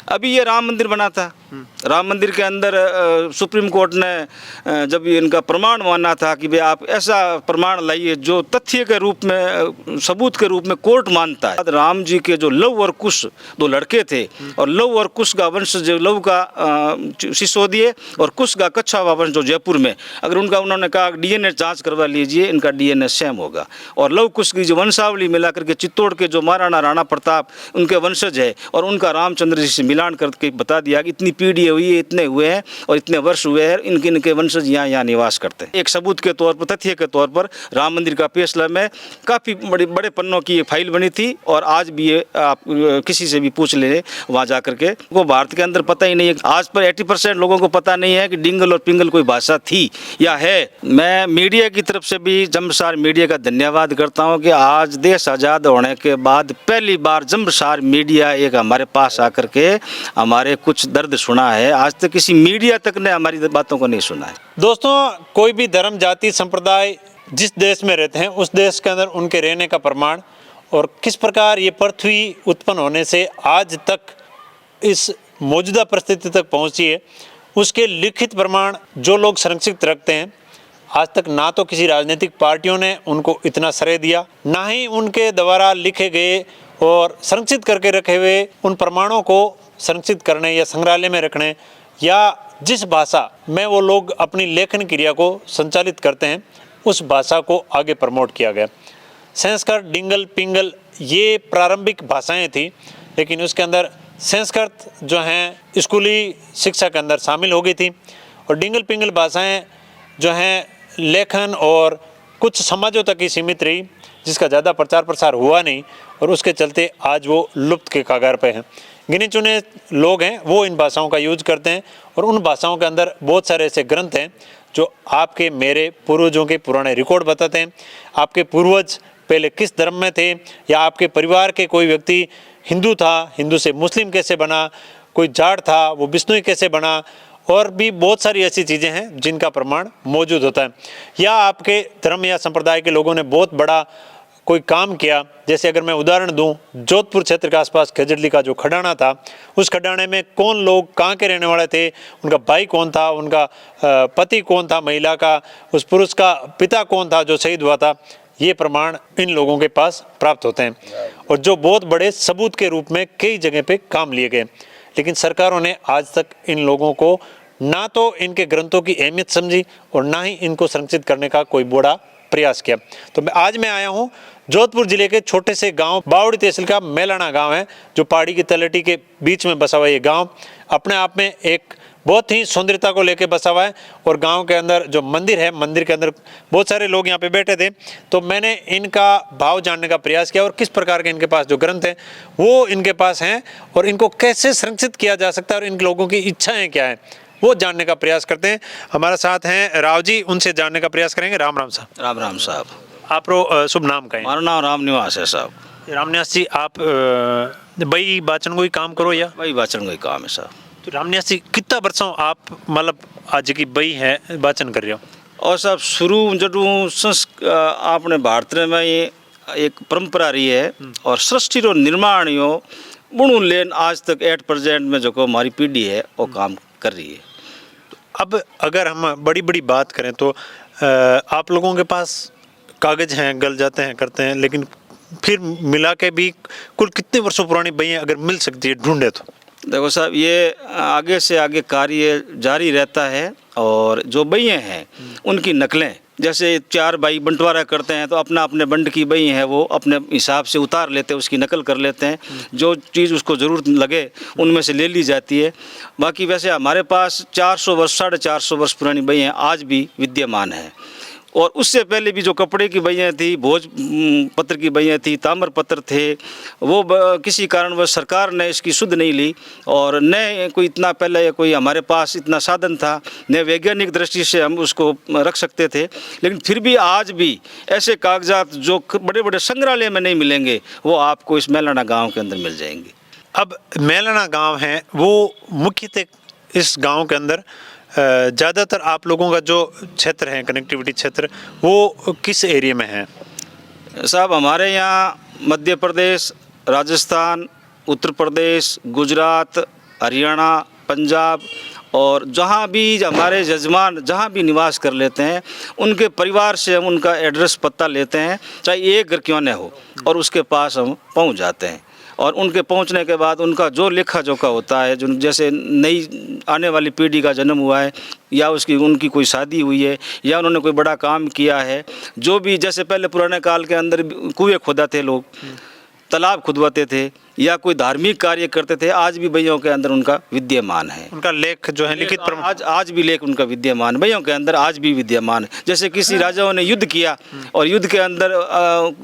अभी ये राम मंदिर बना था, राम मंदिर के अंदर सुप्रीम कोर्ट ने जब इनका प्रमाण माना था कि भाई आप ऐसा प्रमाण लाइए जो तथ्य के रूप में, सबूत के रूप में कोर्ट मानता है। राम जी के जो लव और कुश दो लड़के थे, और लव और कुश का वंश जो लव का सिसोदिए और कुश का कच्छा वंश जो जयपुर में, अगर उनका उन्होंने कहा डीएनए जांच करवा लीजिए, इनका डीएनए सेम होगा। और लव कुश की जो वंशावली मिला करके चित्तौड़ के जो महाराणा राणा प्रताप उनके वंशज है, और उनका रामचंद्र जी से मिलान करके बता दिया कि इतनी पीढ़ी हुई है, इतने हुए हैं और इतने वर्ष हुए हैं, इनके वंशज यहाँ निवास करते हैं। एक सबूत के तौर पर, तथ्य के तौर पर राम मंदिर का फैसला में काफ़ी बड़े पन्नों की एक फाइल बनी थी, और आज भी ये आप किसी से भी पूछ ले वहाँ जा करके, वो भारत के अंदर पता ही नहीं है। आज पर 80% लोगों को पता नहीं है कि डिंगल और पिंगल कोई भाषा थी या है। मैं मीडिया की तरफ से भी जम्बसार मीडिया का धन्यवाद करता हूँ कि आज देश आज़ाद होने के बाद पहली बार जम्बसार मीडिया एक हमारे पास आकर के हमारे कुछ दर्द सुना है। आज तक किसी मीडिया तक ने हमारी बातों को नहीं सुना है। दोस्तों, कोई भी धर्म, जाति, संप्रदाय जिस देश में रहते हैं उस देश के अंदर उनके रहने का प्रमाण, और किस प्रकार ये पृथ्वी उत्पन्न होने से आज तक इस मौजूदा परिस्थिति तक पहुंची है, उसके लिखित प्रमाण जो लोग संरक्षित रखते हैं, आज तक ना तो किसी राजनीतिक पार्टियों ने उनको इतना श्रेय दिया, ना ही उनके द्वारा लिखे गए और संरक्षित करके रखे हुए उन प्रमाणों को संरक्षित करने या संग्रहालय में रखने, या जिस भाषा में वो लोग अपनी लेखन क्रिया को संचालित करते हैं उस भाषा को आगे प्रमोट किया गया। संस्कृत, डिंगल, पिंगल ये प्रारंभिक भाषाएं थी, लेकिन उसके अंदर संस्कृत जो हैं स्कूली शिक्षा के अंदर शामिल हो गई थी, और डिंगल पिंगल भाषाएं जो हैं लेखन और कुछ समाजों तक ही सीमित रही, जिसका ज़्यादा प्रचार प्रसार हुआ नहीं, और उसके चलते आज वो लुप्त के कगार पे हैं। गिने चुने लोग हैं वो इन भाषाओं का यूज करते हैं, और उन भाषाओं के अंदर बहुत सारे ऐसे ग्रंथ हैं जो आपके मेरे पूर्वजों के पुराने रिकॉर्ड बताते हैं। आपके पूर्वज पहले किस धर्म में थे, या आपके परिवार के कोई व्यक्ति हिंदू था, हिंदू से मुस्लिम कैसे बना, कोई जाट था वो बिश्नोई कैसे बना, और भी बहुत सारी ऐसी चीज़ें हैं जिनका प्रमाण मौजूद होता है। या आपके धर्म या संप्रदाय के लोगों ने बहुत बड़ा कोई काम किया, जैसे अगर मैं उदाहरण दूं, जोधपुर क्षेत्र के आसपास खजड़ली का जो खडाना था, उस खडाने में कौन लोग कहाँ के रहने वाले थे, उनका भाई कौन था, उनका पति कौन था महिला का, उस पुरुष का पिता कौन था जो शहीद हुआ था, ये प्रमाण इन लोगों के पास प्राप्त होते हैं, और जो बहुत बड़े सबूत के रूप में कई जगह पे काम लिए गए। लेकिन सरकारों ने आज तक इन लोगों को ना तो इनके ग्रंथों की अहमियत समझी, और ना ही इनको संरक्षित करने का कोई बड़ा प्रयास किया। तो आज मैं आया हूँ जोधपुर जिले के छोटे से गांव बावड़ी तहसील का मेलाना गांव है, जो पहाड़ी की तलहटी के बीच में बसा हुआ ये गांव अपने आप में एक बहुत ही सौंदर्यता को लेकर बसा हुआ है। और गांव के अंदर जो मंदिर है, मंदिर के अंदर बहुत सारे लोग यहाँ पे बैठे थे, तो मैंने इनका भाव जानने का प्रयास किया, और किस प्रकार के इनके पास जो ग्रंथ हैं वो इनके पास हैं, और इनको कैसे संरक्षित किया जा सकता है, और इन लोगों की इच्छाएँ क्या हैं वो जानने का प्रयास करते हैं। हमारे साथ हैं राव जी, उनसे जानने का प्रयास करेंगे। राम राम साहब। राम राम साहब। आप शुभ नाम का है? हमारा नाम राम निवास है साहब। रामनिवास जी, आप बई बाचन को ही काम करो या? वही वाचन का ही काम है साहब। तो रामनिवास जी, कितना वर्षों आप मतलब आज की बई है वाचन कर रहे हो? और साहब शुरू जो आपने भारत में ये एक परंपरा रही है, और सृष्टि रो निर्माण यो बुणु लेन आज तक 8% में जो हमारी पीढ़ी है वो काम कर रही है। अब अगर हम बड़ी बड़ी बात करें तो आप लोगों के पास कागज़ हैं, गल जाते हैं, करते हैं, लेकिन फिर मिला के भी कुल कितने वर्षों पुरानी बइयाँ अगर मिल सकती है ढूंढे तो? देखो साहब, ये आगे से आगे कार्य जारी रहता है, और जो बइयाँ हैं उनकी नकलें, जैसे 4 भाई बंटवारा करते हैं तो अपना अपने बंड की बई है वो अपने हिसाब से उतार लेते हैं, उसकी नकल कर लेते हैं, जो चीज़ उसको ज़रूरत लगे उनमें से ले ली जाती है। बाकी वैसे हमारे पास 400 वर्ष 450 वर्ष पुरानी बइयाँ आज भी विद्यमान हैं, और उससे पहले भी जो कपड़े की बइयाँ थी, भोज पत्र की बइयाँ थी, ताम्र पत्र थे, वो किसी कारणवश सरकार ने इसकी सुध नहीं ली, और न कोई इतना पहले कोई हमारे पास इतना साधन था, न वैज्ञानिक दृष्टि से हम उसको रख सकते थे। लेकिन फिर भी आज भी ऐसे कागजात जो बड़े बड़े संग्रहालय में नहीं मिलेंगे वो आपको इस मेलाना गाँव के अंदर मिल जाएंगे। अब मेलाना गाँव है वो मुख्यतः इस गाँव के अंदर ज़्यादातर आप लोगों का जो क्षेत्र है, कनेक्टिविटी क्षेत्र, वो किस एरिया में है? साहब हमारे यहाँ मध्य प्रदेश, राजस्थान, उत्तर प्रदेश, गुजरात हरियाणा, पंजाब और जहाँ भी हमारे यजमान जहाँ भी निवास कर लेते हैं, उनके परिवार से हम उनका एड्रेस पता लेते हैं, चाहे एक घर क्यों न हो, और उसके पास हम पहुँच जाते हैं। और उनके पहुंचने के बाद उनका जो लेखा जोखा होता है, जो जैसे नई आने वाली पीढ़ी का जन्म हुआ है, या उनकी कोई शादी हुई है, या उन्होंने कोई बड़ा काम किया है, जो भी जैसे पहले पुराने काल के अंदर कुएं खोदाते लोग, तालाब खुदवाते थे, या कोई धार्मिक कार्य करते थे, आज भी भैयों के अंदर उनका विद्यमान है। उनका लेख जो है लिखित प्रमाण आज भी लेख उनका विद्यमान भैयों के अंदर आज भी विद्यमान है। जैसे किसी राजाओं ने युद्ध किया और युद्ध के अंदर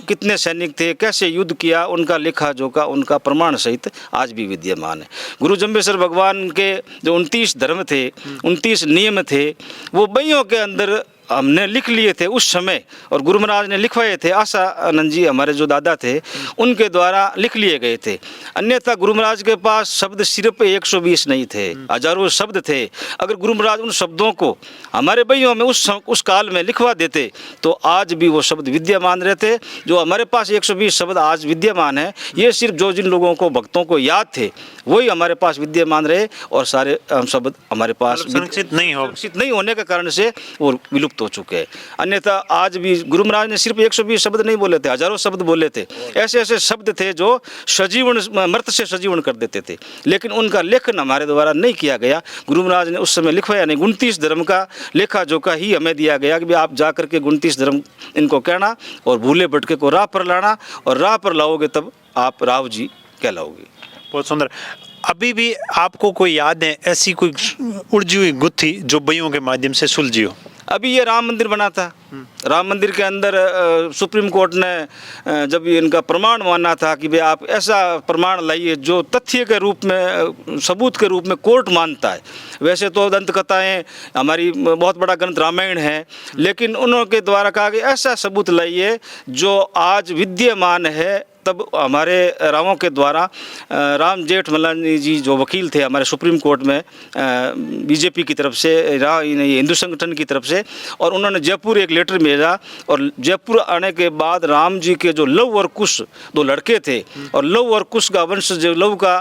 कितने सैनिक थे, कैसे युद्ध किया, उनका लेखा जोखा उनका प्रमाण सहित आज भी विद्यमान है। गुरु जम्बेश्वर भगवान के जो 29 धर्म थे, 29 नियम थे, वो भैयों के अंदर हमने लिख लिए थे उस समय, और गुरु महाराज ने लिखवाए थे। आशा आनंद जी हमारे जो दादा थे, उनके द्वारा लिख लिए गए थे। अन्यथा गुरु महाराज के पास शब्द सिर्फ 120 नहीं थे, हजारों शब्द थे। अगर गुरु महाराज उन शब्दों को हमारे भैयों में उस काल में लिखवा देते, तो आज भी वो शब्द विद्यमान रहते। जो हमारे पास 120 शब्द आज विद्यमान है, ये सिर्फ जो जिन लोगों को, भक्तों को याद थे, वही हमारे पास विद्यमान रहे, और सारे शब्द हमारे पास संरक्षित नहीं होने के कारण से वो विलुप्त हो चुके हैं। अन्यथा आज भी गुरु महाराज ने सिर्फ 120 शब्द नहीं बोले थे, हजारों शब्द बोले थे। ऐसे ऐसे शब्द थे जो सजीवन, मृत से सजीवन कर देते थे, लेकिन उनका लेखन हमारे द्वारा नहीं किया गया। गुरु महाराज ने उस समय लिखवाया नहीं। 29 धर्म का लेखा जोखा ही हमें दिया गया कि आप जा करके 29 धर्म इनको कहना, और भूले भटके को राह पर लाना, और राह पर लाओगे तब आप राव जी कहलाओगे। बहुत सुंदर। अभी भी आपको कोई याद है ऐसी कोई उलझी हुई गुत्थी जो भैयों के माध्यम से सुलझी हो? अभी ये राम मंदिर बना था, राम मंदिर के अंदर सुप्रीम कोर्ट ने जब इनका प्रमाण माना था कि भाई आप ऐसा प्रमाण लाइए जो तथ्य के रूप में, सबूत के रूप में कोर्ट मानता है। वैसे तो दंत कथाएँ हमारी बहुत बड़ा ग्रंथ रामायण है, लेकिन उनके द्वारा कहा कि ऐसा सबूत लाइए जो आज विद्यमान है। तब हमारे रावों के द्वारा राम जेठमलानी जी जो वकील थे हमारे सुप्रीम कोर्ट में, बीजेपी की तरफ से, हिंदू संगठन की तरफ से, और उन्होंने जयपुर एक लेटर भेजा। और जयपुर आने के बाद राम जी के जो लव और कुश 2 लड़के थे, और लव और कुश का वंश जो लव का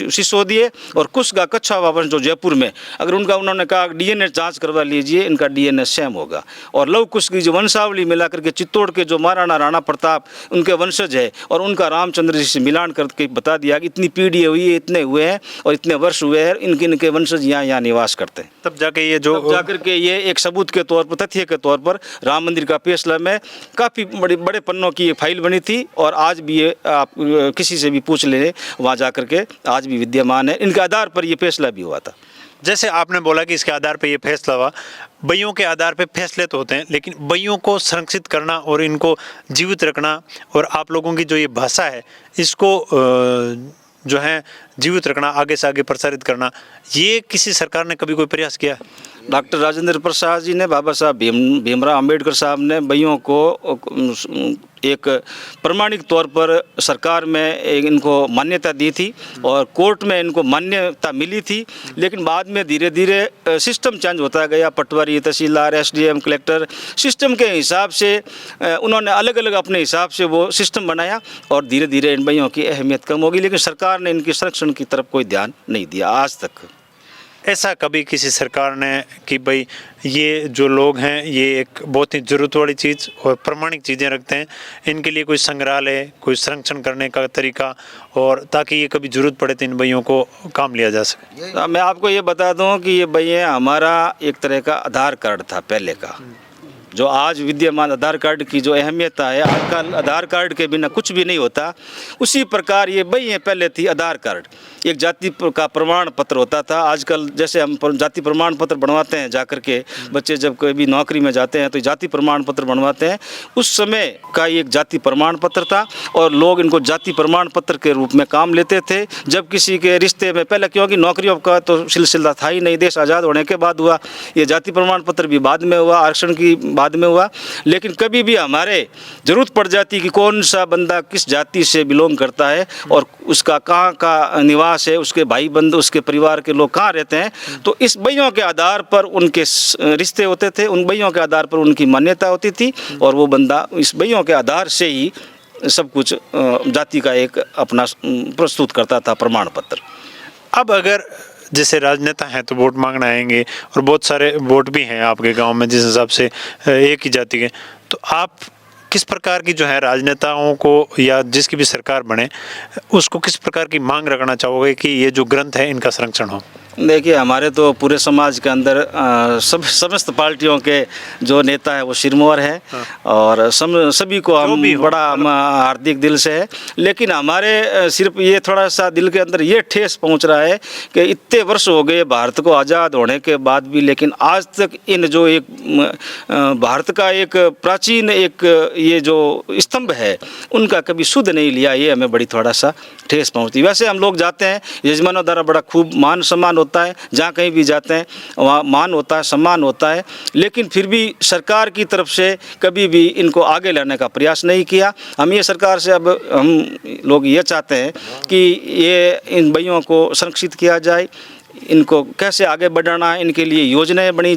सिसोदिए और कुश का कच्छावा वंश जो जयपुर में, अगर उनका उन्होंने कहा डीएनए जाँच करवा लीजिए, इनका डीएनए सेम होगा। और लव कुश की जो वंशावली मिला करके चित्तौड़ के जो महाराणा राणा प्रताप उनके वंशज है, और उनका रामचंद्र जी से मिलान करके बता दिया कि इतनी पीढ़ी हुई है, इतने हुए हैं और इतने वर्ष हुए हैं, इनके वंशज यहाँ निवास करते हैं। तब जाके ये जो जाकर के ये एक सबूत के तौर पर, तथ्य के तौर पर राम मंदिर का फैसला में काफ़ी बड़े पन्नों की एक फाइल बनी थी, और आज भी ये आप किसी से भी पूछ ले, वहाँ जा कर के आज भी विद्यमान है। इनके आधार पर ये फैसला भी हुआ था। जैसे आपने बोला कि इसके आधार पे ये फैसला हुआ, भैयों के आधार पे फैसले तो होते हैं, लेकिन भैयों को संरक्षित करना और इनको जीवित रखना, और आप लोगों की जो ये भाषा है इसको जो है जीवित रखना, आगे से आगे प्रसारित करना, ये किसी सरकार ने कभी कोई प्रयास किया? डॉक्टर राजेंद्र प्रसाद जी ने, बाबा साहब भीमराव अंबेडकर साहब ने भैयों को एक प्रमाणिक तौर पर सरकार में इनको मान्यता दी थी, और कोर्ट में इनको मान्यता मिली थी। लेकिन बाद में धीरे धीरे सिस्टम चेंज होता गया। पटवारी, तहसीलदार, एसडीएम, कलेक्टर, सिस्टम के हिसाब से उन्होंने अलग अलग अपने हिसाब से वो सिस्टम बनाया, और धीरे धीरे इन भैयों की अहमियत कम होगी। लेकिन सरकार ने इनके संरक्षण की तरफ कोई ध्यान नहीं दिया आज तक। ऐसा कभी किसी सरकार ने कि भाई ये जो लोग हैं ये एक बहुत ही ज़रूरत वाली चीज़ और प्रमाणिक चीज़ें रखते हैं, इनके लिए कोई संग्रहालय, कोई संरक्षण करने का तरीका, और ताकि ये कभी ज़रूरत पड़े तो इन भैयों को काम लिया जा सके? मैं आपको ये बता दूं कि ये भैया हमारा एक तरह का आधार कार्ड था पहले का। जो आज विद्यमान आधार कार्ड की जो अहमियत है, आजकल आधार कार्ड के बिना कुछ भी नहीं होता, उसी प्रकार ये भैया पहले थी आधार कार्ड। एक जाति का प्रमाण पत्र होता था। आजकल जैसे हम जाति प्रमाण पत्र बनवाते हैं, जाकर के बच्चे जब कोई भी नौकरी में जाते हैं तो जाति प्रमाण पत्र बनवाते हैं, उस समय का एक जाति प्रमाण पत्र था, और लोग इनको जाति प्रमाण पत्र के रूप में काम लेते थे। जब किसी के रिश्ते में, पहले क्योंकि नौकरियों का तो सिलसिला था ही नहीं, देश आज़ाद होने के बाद हुआ, ये जाति प्रमाण पत्र भी बाद में हुआ, आरक्षण की बाद में हुआ। लेकिन कभी भी हमारे ज़रूरत पड़ जाती कि कौन सा बंदा किस जाति से बिलोंग करता है और उसका कहाँ का निवास है, उसके भाई बंधु, उसके परिवार के लोग कहाँ रहते हैं, तो इस भैयों के आधार पर उनके रिश्ते होते थे, उन भैयों के आधार पर उनकी मान्यता होती थी, और वो बंदा इस भैयों के आधार से ही सब कुछ जाति का एक अपना प्रस्तुत करता था प्रमाण पत्र। अब अगर जैसे राजनेता हैं तो वोट मांगने आएंगे और बहुत सारे वोट भी हैं आपके गांव में जिस हिसाब से एक ही जाति के, तो आप किस प्रकार की जो है राजनेताओं को या जिसकी भी सरकार बने उसको किस प्रकार की मांग रखना चाहोगे कि ये जो ग्रंथ है इनका संरक्षण हो? देखिए, हमारे तो पूरे समाज के अंदर समस्त पार्टियों के जो नेता है वो सिरमौर है। और सभी को हम बड़ा हार्दिक दिल से है। लेकिन हमारे सिर्फ ये थोड़ा सा दिल के अंदर ये ठेस पहुंच रहा है कि इतने वर्ष हो गए भारत को आज़ाद होने के बाद भी, लेकिन आज तक इन जो एक भारत का एक प्राचीन एक ये जो स्तंभ है उनका कभी सुध नहीं लिया। ये हमें बड़ी थोड़ा सा ठेस पहुँचती। वैसे हम लोग जाते हैं, यजमानों द्वारा बड़ा खूब मान सम्मान होता है, जहाँ कहीं भी जाते हैं वहाँ मान होता है, सम्मान होता है, लेकिन फिर भी सरकार की तरफ से कभी भी इनको आगे लाने का प्रयास नहीं किया। हम ये सरकार से अब हम लोग ये चाहते हैं कि ये इन भाइयों को संरक्षित किया जाए, इनको कैसे आगे बढ़ाना है, इनके लिए योजनाएं बनाई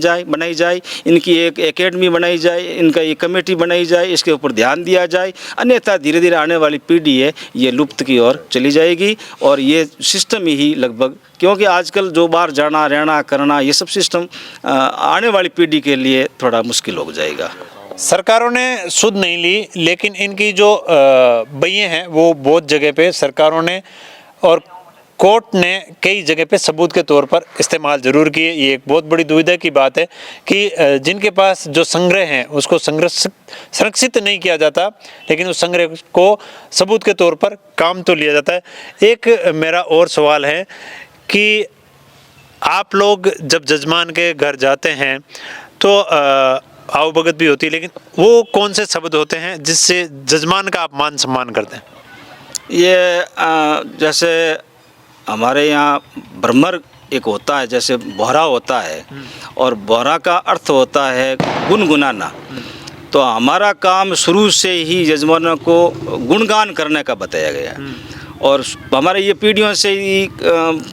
जाए, इनकी एक एकेडमी बनाई जाए, इनका एक कमेटी बनाई जाए, इसके ऊपर ध्यान दिया जाए। अन्यथा धीरे धीरे आने वाली पीढ़ी है ये लुप्त की ओर चली जाएगी। और ये सिस्टम ही लगभग, क्योंकि आजकल जो बाहर जाना रहना करना ये सब सिस्टम आने वाली पीढ़ी के लिए थोड़ा मुश्किल हो जाएगा। सरकारों ने सुध नहीं ली, लेकिन इनकी जो बइये हैं वो बहुत जगह पे सरकारों ने और कोर्ट ने कई जगह पे सबूत के तौर पर इस्तेमाल ज़रूर किए। ये एक बहुत बड़ी दुविधा की बात है कि जिनके पास जो संग्रह हैं उसको संरक्षित नहीं किया जाता, लेकिन उस संग्रह को सबूत के तौर पर काम तो लिया जाता है। एक मेरा और सवाल है कि आप लोग जब जजमान के घर जाते हैं तो आवभगत भी होती है, लेकिन वो कौन से शब्द होते हैं जिससे जजमान का आप मान सम्मान करते हैं? ये जैसे हमारे यहाँ भ्रमर एक होता है, जैसे बोहरा होता है, और बोहरा का अर्थ होता है गुनगुनाना। तो हमारा काम शुरू से ही यजमानों को गुणगान करने का बताया गया है। और हमारे ये पीढ़ियों से ही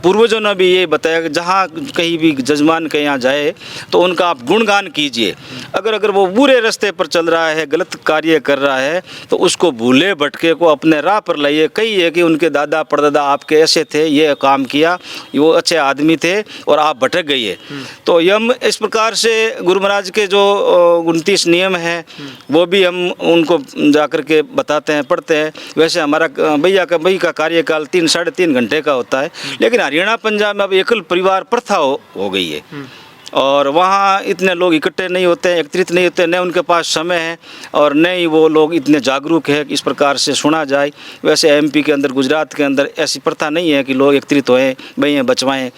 पूर्वजों ने भी ये बताया कि जहाँ कहीं भी जजमान के यहाँ जाए तो उनका आप गुणगान कीजिए। अगर वो बुरे रास्ते पर चल रहा है, गलत कार्य कर रहा है, तो उसको भूले भटके को अपने राह पर लाइए। कई है कि उनके दादा परदादा आपके ऐसे थे, ये काम किया, वो अच्छे आदमी थे और आप भटक गए। तो हम इस प्रकार से गुरु महाराज के जो 29 नियम हैं वो भी हम उनको जाकर के बताते हैं, पढ़ते हैं। वैसे हमारा भैया का कार्यकाल 3-3.5 घंटे का होता है, लेकिन हरियाणा पंजाब में अब एकल परिवार प्रथा हो गई है। और वहाँ इतने लोग इकट्ठे नहीं होते हैं, एकत्रित नहीं होते, न उनके पास समय है और न ही वो लोग इतने जागरूक है कि इस प्रकार से सुना जाए। वैसे एमपी के अंदर, गुजरात के अंदर ऐसी प्रथा नहीं है कि लोग एकत्रित होएं, भैया बचवाएं।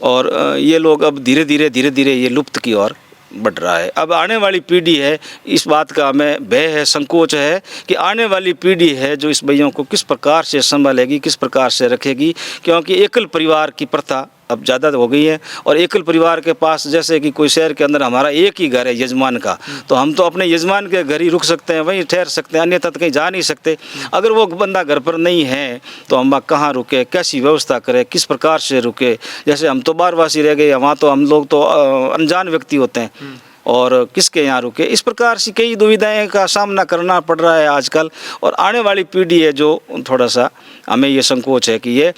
और ये लोग अब धीरे धीरे ये लुप्त की ओर बढ़ रहा है। अब आने वाली पीढ़ी है, इस बात का हमें भय है, संकोच है कि आने वाली पीढ़ी है जो इस भैयों को किस प्रकार से संभालेगी, किस प्रकार से रखेगी। क्योंकि एकल परिवार की प्रथा अब ज़्यादा हो गई है। और एकल परिवार के पास, जैसे कि कोई शहर के अंदर हमारा एक ही घर है यजमान का, तो हम तो अपने यजमान के घर ही रुक सकते हैं, वहीं ठहर सकते हैं, अन्यथा तो कहीं जा नहीं सकते। अगर वो बंदा घर पर नहीं है तो हम कहाँ रुके, कैसी व्यवस्था करें, किस प्रकार से रुके। जैसे हम तो बारवासी रह गए, वहाँ तो हम लोग तो अनजान व्यक्ति होते हैं और किसके यहाँ रुके। इस प्रकार से कई दुविधाएं का सामना करना पड़ रहा है आजकल। और आने वाली पीढ़ी है जो थोड़ा सा हमें ये संकोच है कि ये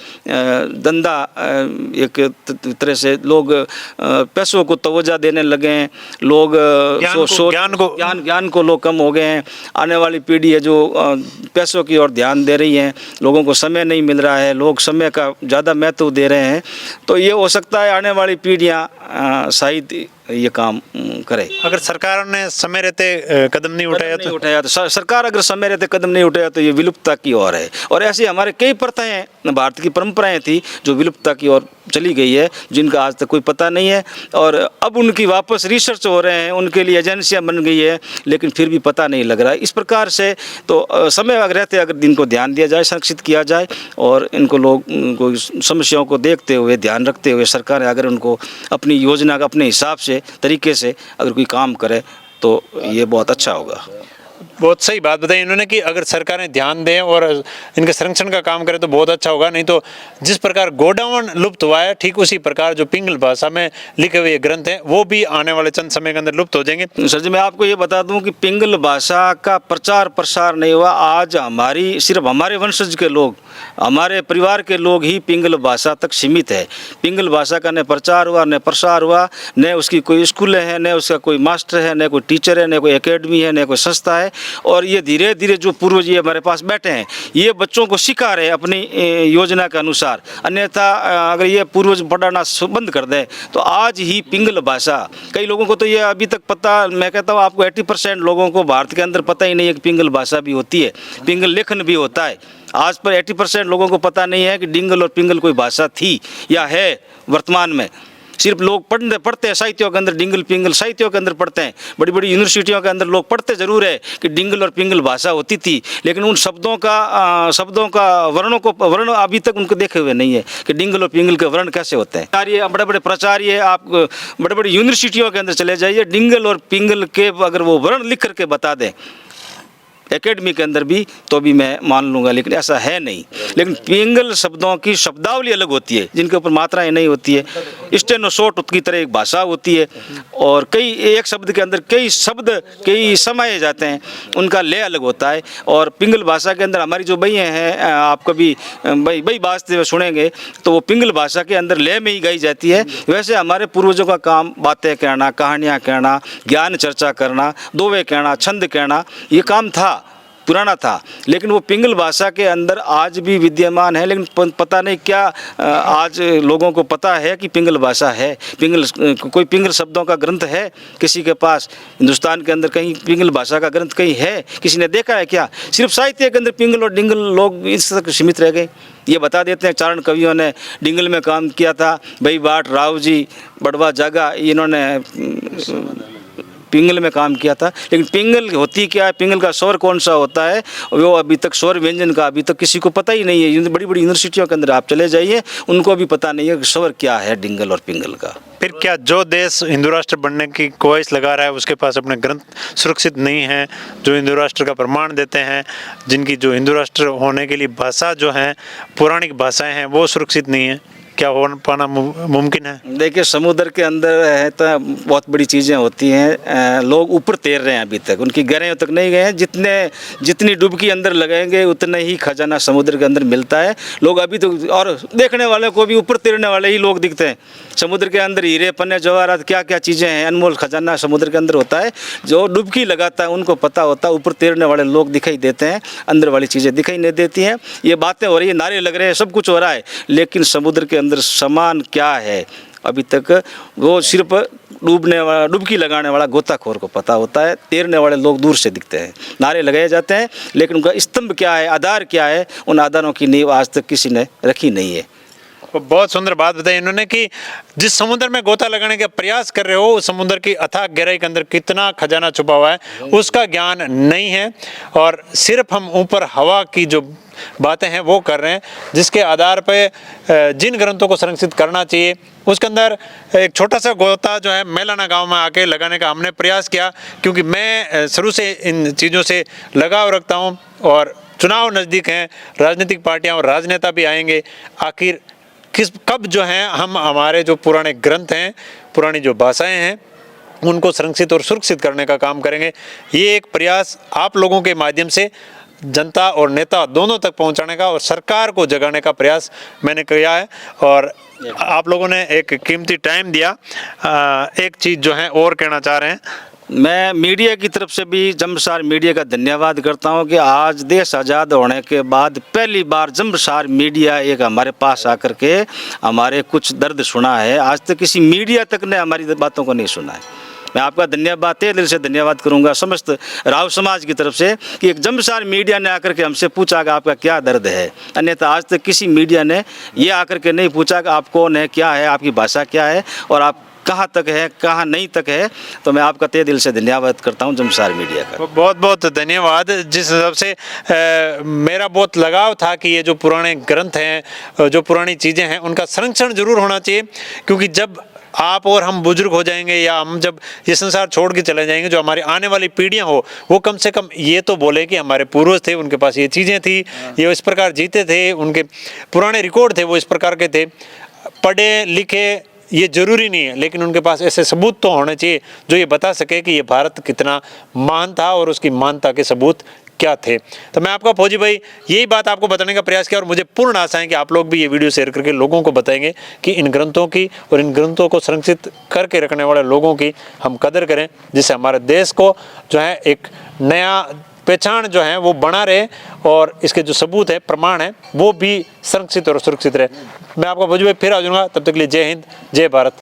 धंधा एक तरह से लोग पैसों को तवज्जो देने लगे हैं, लोग ज्ञान को लोग कम हो गए हैं। आने वाली पीढ़ी है जो पैसों की ओर ध्यान दे रही है, लोगों को समय नहीं मिल रहा है, लोग समय का ज़्यादा महत्व दे रहे हैं। तो ये हो सकता है आने वाली पीढ़ियाँ शायद ये काम करे। अगर सरकार ने समय रहते कदम नहीं उठाया तो सरकार अगर समय रहते कदम नहीं उठाया तो ये विलुप्तता की ओर है। और ऐसी हमारे कई प्रथाएं, भारत की परंपराएं थी जो विलुप्तता की ओर चली गई है, जिनका आज तक कोई पता नहीं है। और अब उनकी वापस रिसर्च हो रहे हैं, उनके लिए एजेंसियां बन गई है, लेकिन फिर भी पता नहीं लग रहा है। इस प्रकार से तो समय अगर रहते अगर इनको ध्यान दिया जाए, संरक्षित किया जाए और इनको लोग को समस्याओं को देखते हुए, ध्यान रखते हुए सरकार अगर उनको अपनी योजना का अपने हिसाब से, तरीके से अगर कोई काम करे तो ये बहुत अच्छा होगा। बहुत सही बात बताई इन्होंने कि अगर सरकारें ध्यान दें और इनके संरक्षण का काम करें तो बहुत अच्छा होगा। नहीं तो जिस प्रकार गोडाउन लुप्त हुआ है, ठीक उसी प्रकार जो पिंगल भाषा में लिखे हुए ग्रंथ हैं वो भी आने वाले चंद समय के अंदर लुप्त हो जाएंगे। सर जी, मैं आपको ये बता दूं कि पिंगल भाषा का प्रचार प्रसार नहीं हुआ। आज सिर्फ हमारे वंशज के लोग, हमारे परिवार के लोग ही पिंगल भाषा तक सीमित है। पिंगल भाषा का न प्रचार हुआ न प्रसार हुआ, न उसकी कोई स्कूलें हैं, न उसका कोई मास्टर है, न कोई टीचर है, न कोई एकेडमी है, न कोई संस्था है। और ये धीरे धीरे जो पूर्वज ये हमारे पास बैठे हैं, ये बच्चों को सिखा रहे हैं अपनी योजना के अनुसार। अन्यथा अगर ये पूर्वज पढ़ाना बंद कर दें तो आज ही पिंगल भाषा, कई लोगों को तो ये अभी तक पता, मैं कहता हूँ आपको 80% लोगों को भारत के अंदर पता ही नहीं है कि पिंगल भाषा भी होती है, पिंगल लेखन भी होता है। आज पर 80% लोगों को पता नहीं है कि डिंगल और पिंगल कोई भाषा थी या है वर्तमान में। सिर्फ लोग पढ़ते हैं साहित्यों के अंदर, डिंगल पिंगल साहित्यों के अंदर पढ़ते हैं। बड़ी बड़ी यूनिवर्सिटियों के अंदर लोग पढ़ते ज़रूर है कि डिंगल और पिंगल भाषा होती थी, लेकिन उन शब्दों का वर्ण अभी तक उनको देखे हुए नहीं है कि डिंगल और पिंगल के वर्ण कैसे होते हैं। ये बड़े बड़े प्राचार्य, आप बड़े बड़े यूनिवर्सिटियों के अंदर चले जाइए, डिंगल और पिंगल के अगर वो वर्ण लिख करके बता दें एकेडमी के अंदर भी, तो भी मैं मान लूँगा, लेकिन ऐसा है नहीं। लेकिन पिंगल शब्दों की शब्दावली अलग होती है जिनके ऊपर मात्राएं नहीं होती है। स्टेनोशॉट की तरह एक भाषा होती है और कई एक शब्द के अंदर कई शब्द कई समाये जाते हैं, उनका लय अलग होता है। और पिंगल भाषा के अंदर हमारी जो बइयाँ हैं, आप कभी बई बाजते हुए सुनेंगे तो वो पिंगल भाषा के अंदर लय में ही गाई जाती है। वैसे हमारे पूर्वजों का काम बातें कहना, कहानियाँ कहना, ज्ञान चर्चा करना, दोवे कहना, छंद कहना, ये काम था, पुराना था। लेकिन वो पिंगल भाषा के अंदर आज भी विद्यमान है, लेकिन पता नहीं क्या आज लोगों को पता है कि पिंगल भाषा है। कोई पिंगल शब्दों का ग्रंथ है किसी के पास? हिंदुस्तान के अंदर कहीं पिंगल भाषा का ग्रंथ कहीं है? किसी ने देखा है क्या? सिर्फ साहित्य के अंदर पिंगल और डिंगल लोग इस तक सीमित रह गए। ये बता देते हैं चारण कवियों ने डिंगल में काम किया था, भाई बाट, राव जी, बड़वा जागा, इन्होंने पिंगल में काम किया था। लेकिन पिंगल होती क्या है, पिंगल का स्वर कौन सा होता है, वो अभी तक स्वर व्यंजन का अभी तक किसी को पता ही नहीं है। बड़ी बड़ी यूनिवर्सिटियों के अंदर आप चले जाइए, उनको भी पता नहीं है कि स्वर क्या है डिंगल और पिंगल का। फिर क्या जो देश हिंदू राष्ट्र बनने की ख्वाहिश लगा रहा है उसके पास अपने ग्रंथ सुरक्षित नहीं हैं, जो हिंदू राष्ट्र का प्रमाण देते हैं, जिनकी जो हिंदू राष्ट्र होने के लिए भाषा जो है पौराणिक भाषाएं हैं वो सुरक्षित नहीं है, क्या हो पाना मुमकिन है? देखिए, समुद्र के अंदर है तो बहुत बड़ी चीज़ें होती हैं। लोग ऊपर तैर रहे हैं, अभी तक उनकी गहराइयों तक नहीं गए हैं। जितनी डुबकी अंदर लगाएंगे उतना ही खजाना समुद्र के अंदर मिलता है। लोग अभी तो, और देखने वाले को भी ऊपर तैरने वाले ही लोग दिखते हैं। समुद्र के अंदर हीरे, पन्ने, जवाहरात, क्या क्या चीज़ें हैं, अनमोल खजाना समुद्र के अंदर होता है। जो डुबकी लगाता है उनको पता होता है, ऊपर तैरने वाले लोग दिखाई देते हैं, अंदर वाली चीज़ें दिखाई नहीं देती हैं। ये बातें हो रही है, नारे लग रहे हैं, सब कुछ हो रहा है, लेकिन समुद्र के अंदर समान क्या है अभी तक वो सिर्फ डुबकी लगाने वाला गोताखोर को पता होता है। तैरने वाले लोग दूर से दिखते हैं, नारे लगाए जाते हैं, लेकिन उनका स्तंभ क्या है, आधार क्या है, उन आधारों की नींव आज तक किसी ने रखी नहीं है। बहुत सुंदर बात बताई इन्होंने कि जिस समुद्र में गोता लगाने का प्रयास कर रहे हो उस समुद्र की अथाह गहराई के अंदर कितना खजाना छुपा हुआ है उसका ज्ञान नहीं है, और सिर्फ हम ऊपर हवा की जो बातें हैं वो कर रहे हैं, जिसके आधार पर जिन ग्रंथों को संरक्षित करना चाहिए उसके अंदर एक छोटा सा गोता जो है मेलाना गांव में आके लगाने का हमने प्रयास किया, क्योंकि मैं शुरू से इन चीज़ों से लगाव रखता हूं और चुनाव नज़दीक हैं, राजनीतिक पार्टियां और राजनेता भी आएंगे। आखिर कब जो हैं हम हमारे जो पुराने ग्रंथ हैं, पुरानी जो भाषाएं हैं उनको संरक्षित और सुरक्षित करने का काम करेंगे। ये एक प्रयास आप लोगों के माध्यम से जनता और नेता दोनों तक पहुंचाने का और सरकार को जगाने का प्रयास मैंने किया है, और आप लोगों ने एक कीमती टाइम दिया। एक चीज़ जो है और कहना चाह रहे हैं, मैं मीडिया की तरफ से भी जम्बसार मीडिया का धन्यवाद करता हूं कि आज देश आज़ाद होने के बाद पहली बार जम्बसार मीडिया एक हमारे पास आकर के हमारे कुछ दर्द सुना है। आज तक किसी मीडिया तक ने हमारी बातों को नहीं सुना है। मैं आपका धन्यवाद, तहे दिल से धन्यवाद करूंगा समस्त राव समाज की तरफ से कि एक जम्बसार मीडिया ने आकर के हमसे पूछा कि आपका क्या दर्द है। अन्यथा आज तक किसी मीडिया ने ये आकर के नहीं पूछा कि आप कौन है, क्या है, आपकी भाषा क्या है और आप कहाँ तक है, कहाँ नहीं तक है। तो मैं आपका तहे दिल से धन्यवाद करता हूँ जमसार मीडिया का। बहुत बहुत धन्यवाद। जिस हिसाब से मेरा बहुत लगाव था कि ये जो पुराने ग्रंथ हैं, जो पुरानी चीज़ें हैं, उनका संरक्षण जरूर होना चाहिए, क्योंकि जब आप और हम बुजुर्ग हो जाएंगे या हम जब ये संसार छोड़ के चले जाएंगे, जो हमारी आने वाली पीढ़ियां हो वो कम से कम ये तो बोले कि हमारे पूर्वज थे, उनके पास ये चीज़ें थी, ये इस प्रकार जीते थे, उनके पुराने रिकॉर्ड थे वो इस प्रकार के थे। पढ़े लिखे ये जरूरी नहीं है, लेकिन उनके पास ऐसे सबूत तो होने चाहिए जो ये बता सके कि ये भारत कितना महान था और उसकी महानता के सबूत क्या थे। तो मैं आपका फौजी भाई यही बात आपको बताने का प्रयास किया, और मुझे पूर्ण आशा है कि आप लोग भी ये वीडियो शेयर करके लोगों को बताएंगे कि इन ग्रंथों की और इन ग्रंथों को संरक्षित करके रखने वाले लोगों की हम कदर करें, जिससे हमारे देश को जो है एक नया पहचान जो है वो बना रहे और इसके जो सबूत है, प्रमाण है, वो भी संरक्षित और सुरक्षित रहे। मैं आपका फौजी भाई फिर आ जाऊँगा, तब तक के लिए जय हिंद, जय भारत।